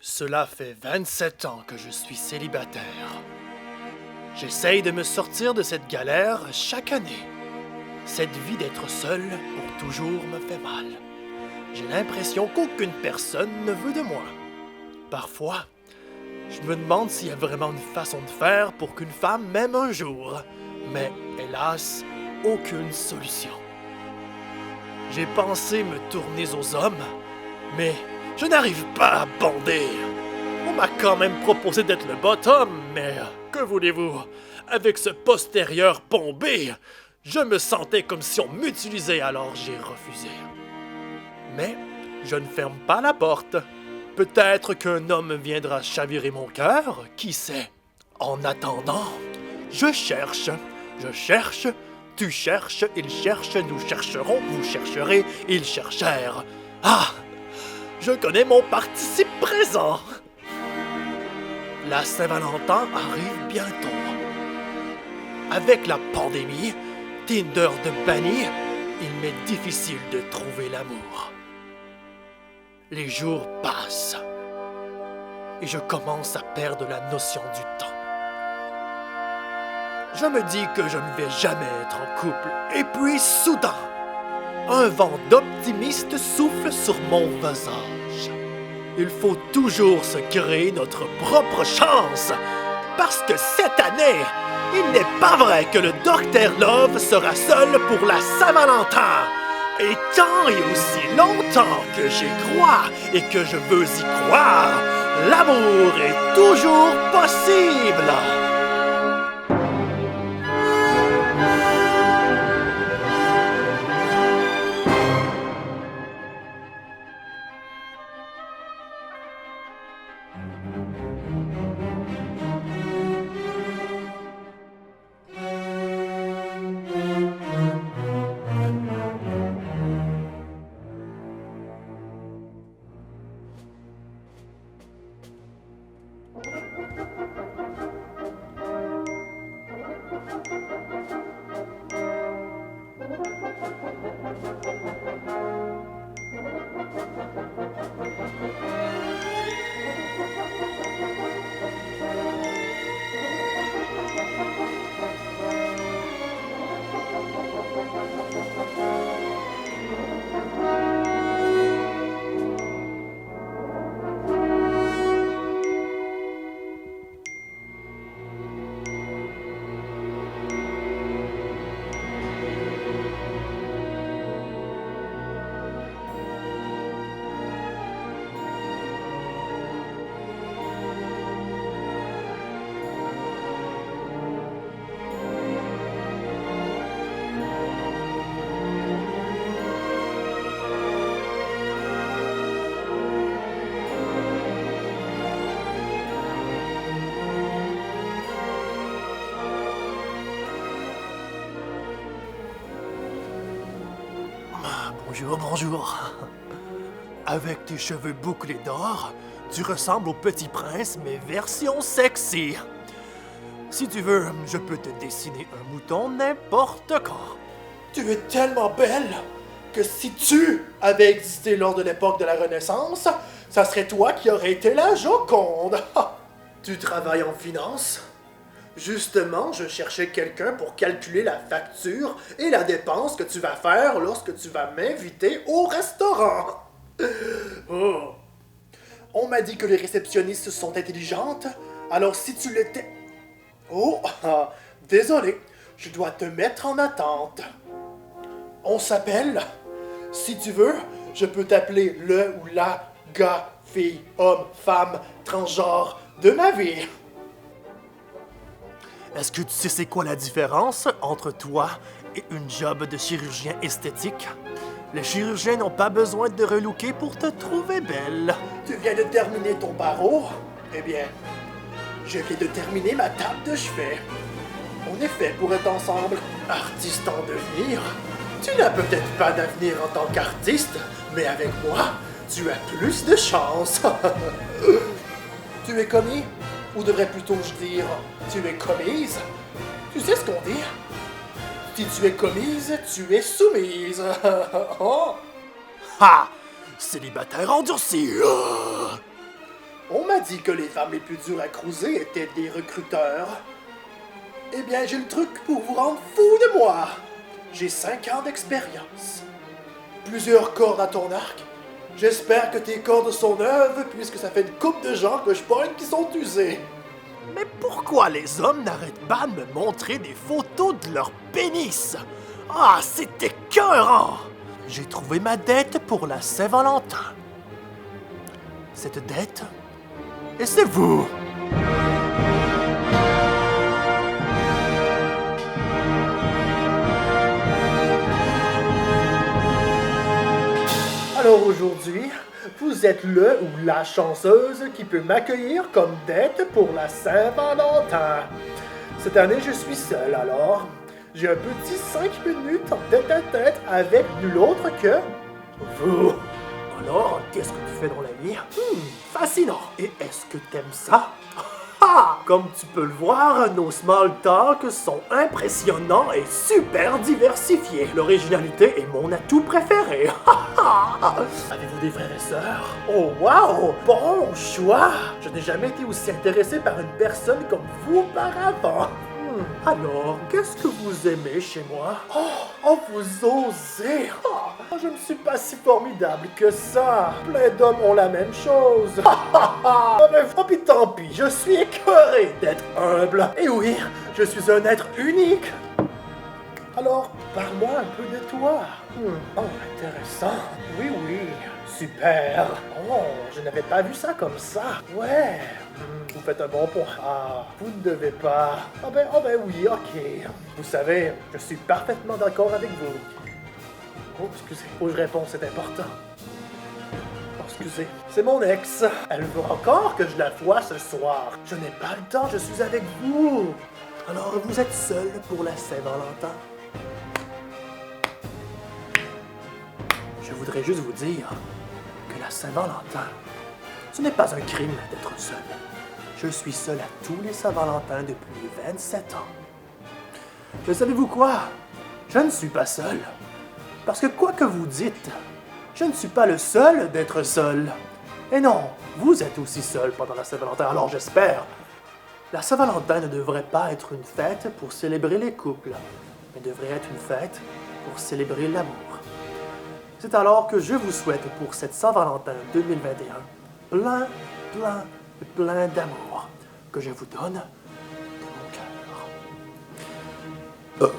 Cela fait 27 ans que je suis célibataire. J'essaye de me sortir de cette galère chaque année. Cette vie d'être seul pour toujours me fait mal. J'ai l'impression qu'aucune personne ne veut de moi. Parfois, je me demande s'il y a vraiment une façon de faire pour qu'une femme m'aime un jour. Mais hélas, aucune solution. J'ai pensé me tourner aux hommes, mais je n'arrive pas à bander. On m'a quand même proposé d'être le bottom, mais que voulez-vous? Avec ce postérieur bombé, je me sentais comme si on m'utilisait, alors j'ai refusé. Mais je ne ferme pas la porte. Peut-être qu'un homme viendra chavirer mon cœur, qui sait? En attendant, je cherche, tu cherches, il cherche, nous chercherons, vous chercherez, ils cherchèrent. Ah! Je connais mon participe présent. La Saint-Valentin arrive bientôt. Avec la pandémie, Tinder de banni, il m'est difficile de trouver l'amour. Les jours passent et je commence à perdre la notion du temps. Je me dis que je ne vais jamais être en couple et puis soudain, un vent d'optimiste souffle sur mon visage. Il faut toujours se créer notre propre chance, parce que cette année, il n'est pas vrai que le Dr Love sera seul pour la Saint-Valentin. Et tant et aussi longtemps que j'y crois et que je veux y croire, l'amour est toujours possible. Bonjour. Avec tes cheveux bouclés d'or, tu ressembles au Petit Prince, mais version sexy. Si tu veux, je peux te dessiner un mouton n'importe quand. Tu es tellement belle que si tu avais existé lors de l'époque de la Renaissance, ça serait toi qui aurais été la Joconde. Tu travailles en finance? Justement, je cherchais quelqu'un pour calculer la facture et la dépense que tu vas faire lorsque tu vas m'inviter au restaurant. Oh. On m'a dit que les réceptionnistes sont intelligentes, alors si tu l'étais... Oh, désolé, je dois te mettre en attente. On s'appelle? Si tu veux, je peux t'appeler le ou la gars, fille, homme, femme, transgenre de ma vie. Est-ce que tu sais c'est quoi la différence entre toi et une job de chirurgien esthétique? Les chirurgiens n'ont pas besoin de relooker pour te trouver belle. Tu viens de terminer ton barreau? Eh bien, je viens de terminer ma table de chevet. On est fait pour être ensemble. Artiste en devenir? Tu n'as peut-être pas d'avenir en tant qu'artiste, mais avec moi, tu as plus de chance. Tu es commis? Ou devrais plutôt je dire, tu es commise? Tu sais ce qu'on dit? Si tu es commise, tu es soumise. Oh. Ha! Célibataire endurci. On m'a dit que les femmes les plus dures à cruiser étaient des recruteurs. Eh bien, j'ai le truc pour vous rendre fou de moi. J'ai 5 ans d'expérience. Plusieurs cordes à ton arc. J'espère que tes cordes sont neuves, puisque ça fait une couple de gens que je pogne qui sont usés. Mais pourquoi les hommes n'arrêtent pas de me montrer des photos de leur pénis? Ah, c'est écœurant! J'ai trouvé ma dette pour la Saint-Valentin. Cette dette, et c'est vous! Alors aujourd'hui, vous êtes le ou la chanceuse qui peut m'accueillir comme dette pour la Saint-Valentin. Cette année, je suis seul, alors j'ai un petit 5 minutes en tête-à-tête avec nul autre que vous. Alors, qu'est-ce que tu fais dans la vie? Fascinant. Et est-ce que t'aimes ça? Comme tu peux le voir, nos small talk sont impressionnants et super diversifiés. L'originalité est mon atout préféré. Avez-vous des frères et sœurs? Oh wow! Bon choix! Je n'ai jamais été aussi intéressé par une personne comme vous auparavant. Alors, qu'est-ce que vous aimez chez moi? Oh, vous osez! Oh, je ne suis pas si formidable que ça! Plein d'hommes ont la même chose! Oh, puis tant pis, je suis écœuré d'être humble! Et oui, je suis un être unique! Alors, parle-moi un peu de toi. Oh, intéressant. Oui, super. Oh, je n'avais pas vu ça comme ça. Ouais. Vous faites un bon point. Ah, vous ne devez pas. Ah ben oui, ok. Vous savez, je suis parfaitement d'accord avec vous. Oh, excusez. Faut que je réponds, c'est important. Oh, excusez. C'est mon ex. Elle veut encore que je la voie ce soir. Je n'ai pas le temps, je suis avec vous. Alors, vous êtes seul pour la Saint-Valentin? Je voudrais juste vous dire que la Saint-Valentin, ce n'est pas un crime d'être seul. Je suis seul à tous les Saint-Valentin depuis 27 ans. Mais savez-vous quoi? Je ne suis pas seul. Parce que quoi que vous dites, je ne suis pas le seul d'être seul. Et non, vous êtes aussi seul pendant la Saint-Valentin, alors j'espère. La Saint-Valentin ne devrait pas être une fête pour célébrer les couples, mais devrait être une fête pour célébrer l'amour. C'est alors que je vous souhaite pour cette Saint-Valentin 2021 plein d'amour que je vous donne de mon cœur.